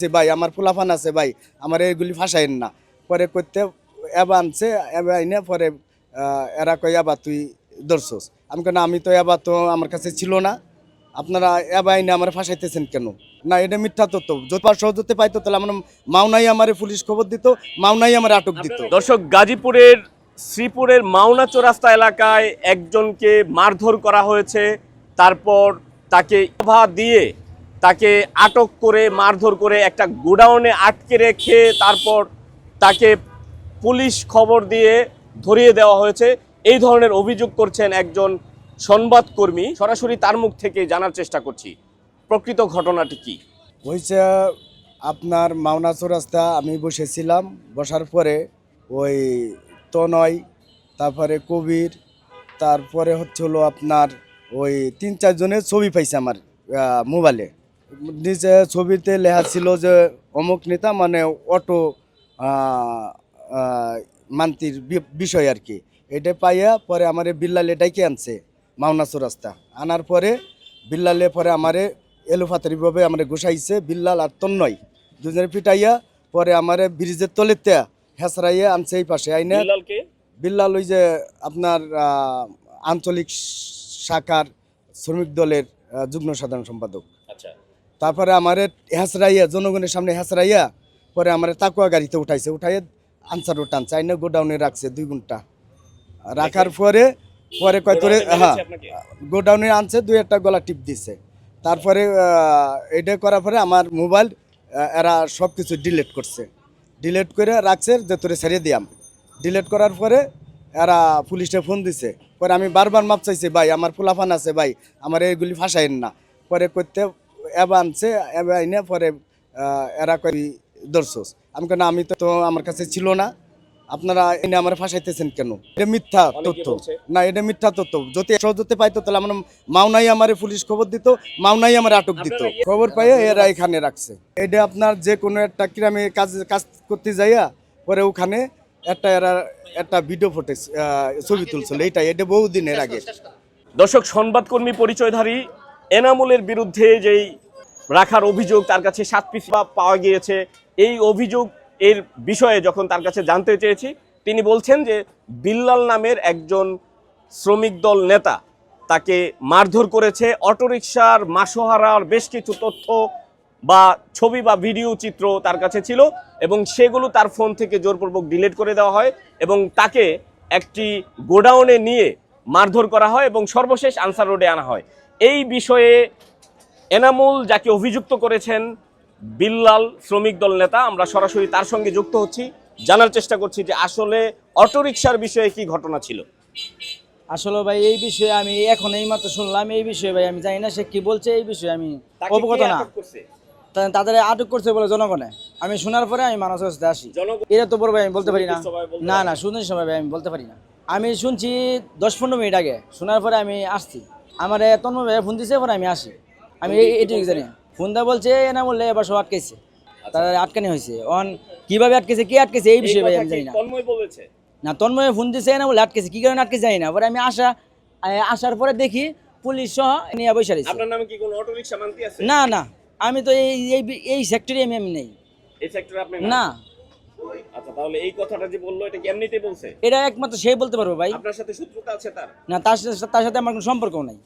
ভাই আমার পোলাপান আছে ভাই, আমার এগুলি ফাঁসাইন না। পরে করতে এবার আনছে, এবার আইনে পরে এরা কই এবার তুই ধরছস। আমি কেন, আমি তো এবার তো আমার কাছে ছিল না, আপনারা এবার আইনে আমার ফাঁসাইতেছেন কেন? না, এটা মিথ্যা তথ্য। যদি সহজতে পাইতো তাহলে আমার মাওনাই আমার পুলিশ খবর দিত, মাওনাই আমার আটক দিত। দর্শক, গাজীপুরের শ্রীপুরের মাওনা চৌরাস্তা এলাকায় একজনকে মারধর করা হয়েছে। তারপর তাকে ইভা দিয়ে তাকে আটক করে মারধর করে একটা গোডাউনে আটকে রেখে তারপর তাকে পুলিশ খবর দিয়ে ধরিয়ে দেওয়া হয়েছে। এই ধরনের অভিযোগ করছেন একজন সংবাদকর্মী। সরাসরি তার মুখ থেকে জানার চেষ্টা করছি প্রকৃত ঘটনাটি কি হয়েছে। আপনার মাওনা চৌরাস্তা আমি বসেছিলাম, বসার পরে ওই তনয়, তারপরে কবির, তারপরে হলো আপনার ওই 3-4 জনের ছবি পাইছে আমার মোবাইলে। নিচে ছবিতে লেখা ছিল যে অমুক নেতা, মানে অটো মান্তির বিষয় আর কি। এটা পাইয়া পরে আমারে বিল্লালে ডাইকে আনছে মাওনা চৌরাস্তা। আনার পরে বিল্লালে পরে আমারে এলোফাতারিভাবে আমারে ঘুষাইছে, বিল্লাল আর তন্ময় দুজনে পিটাইয়া পরে আমারে ব্রিজের তলেতে হেঁচড়াইয়া আনছে এই পাশে আইনে। বিল্লাল ওই যে আপনার আঞ্চলিক শাখার শ্রমিক দলের যুগ্ম সাধারণ সম্পাদক। আচ্ছা, তারপরে আমারে হেঁচড়াইয়া জনগণের সামনে হেঁচড়াইয়া পরে আমারে তাকুয়া গাড়িতে উঠাইছে, উঠাইয়া আনসার টানছে আইনে গোডাউনে রাখছে 2 ঘন্টা। রাখার পরে পরে কয়তরে হ্যাঁ গোডাউনে আনছে, 2-1টা গলা টিপ দিছে। তারপরে এটা করার পরে আমার মোবাইল এরা সব কিছু ডিলিট করছে, ডিলিট করে রাখছে যে তোরে ছেড়ে দিয়াম। ডিলিট করার পরে এরা পুলিশে ফোন দিছে। পরে আমি বারবার মাপ চাইছি, ভাই আমার পোলাপান আছে ভাই, আমার এইগুলি ফাঁসাইন না। পরে করতে এবার আনছে, এবার আইনে পরে এরা কই ধরছস। আমি কেন, আমি তো আমার কাছে ছিল না, আপনারা এনে আমার ফাঁসাইতেছেন কেন? এটা মিথ্যা তথ্য। না, এটা মিথ্যা তথ্য। যদি সহজতে পাইতো তাহলে আমার মাওনাই আমার পুলিশ খবর দিত, মাওনাই আমার আটক দিত। খবর পাইয়ে এরা এখানে রাখছে। এটা আপনার যে কোনো একটা গ্রামে কাজ করতে যাইয়া পরে ওখানে এরা একটা ভিডিও ফুটেজ ছবি তুলছিল, এটা বহুদিনের আগে। দর্শক, সংবাদকর্মী পরিচয়ধারী এনামুলের বিরুদ্ধে যেই রাখার অভিযোগ, তার কাছে 7 পিস পাওয়া গিয়েছে। এই অভিযোগ এর বিষয়ে যখন তার কাছে জানতে চেয়েছি, তিনি বলছেন যে বিল্লাল নামের একজন শ্রমিক দল নেতা তাকে মারধর করেছে। অটোরিকশার মাসোহারার বেশ কিছু তথ্য বা ছবি বা ভিডিও চিত্র তার কাছে ছিল এবং সেগুলো তার ফোন থেকে জোরপূর্বক ডিলিট করে দেওয়া হয় এবং তাকে একটি গোডাউনে নিয়ে মারধর করা হয় এবং সর্বশেষ আনসার রোডে আনা হয়। এই বিষয়ে এনামুল যাকে অভিযুক্ত করেছেন বিল্লাল শ্রমিক দল নেতা, আমরা সরাসরি তার সঙ্গে যুক্ত হচ্ছি, জানার চেষ্টা করছি যে আসলে অটোরিকশার বিষয়ে কি ঘটনা ছিল। আসলে ভাই এই বিষয়ে আমি এখন এই মাত্র শুনলাম। এই বিষয়ে ভাই আমি জানি না সে কি বলছে, এই বিষয়ে আমি অবগত না। তাদের আটক করছে বলে জনগণে আমি শোনার পরে আমি মানস আসি। এটা তো বড় ভাই আমি বলতে পারি না। না শুনে সময় ভাই আমি বলতে পারি না। আমি শুনছি 10-15 মিনিট আগে, শোনার পরে আমি আসছি। আমার তন্ময় ভাই ফোন দিছে, পরে আমি আসি। আমি এইটুকু জানি। ফোন দা বলছে না বললে এবার সব আটকেছে, তাদের আটকানি হয়েছে। অন কিভাবে আটকেছে, কি আটকেছে এই বিষয়ে ভাই আমি জানি না। না, তন্ময় ফোন দিছে না বলে আটকেছে, কি কারণে আটকে যায় না। পরে আমি আসার পরে দেখি পুলিশ সহ নিয়ে বসে রয়েছে। আপনার নামে কি কোনো অটোরিকশা মানতি আছে? না আমি তো এই সেক্টরে আমি নেই। এই সেক্টরে আপনি না। আচ্ছা, তাহলে এই কথাটা যে বললো এটা কি এমনিতেই বলছে? এটা একমাত্র সেই বলতে পারবো ভাই। আপনার সাথে শত্রুতা আছে তার? না, তার সাথে আমার কোনো সম্পর্ক নাই।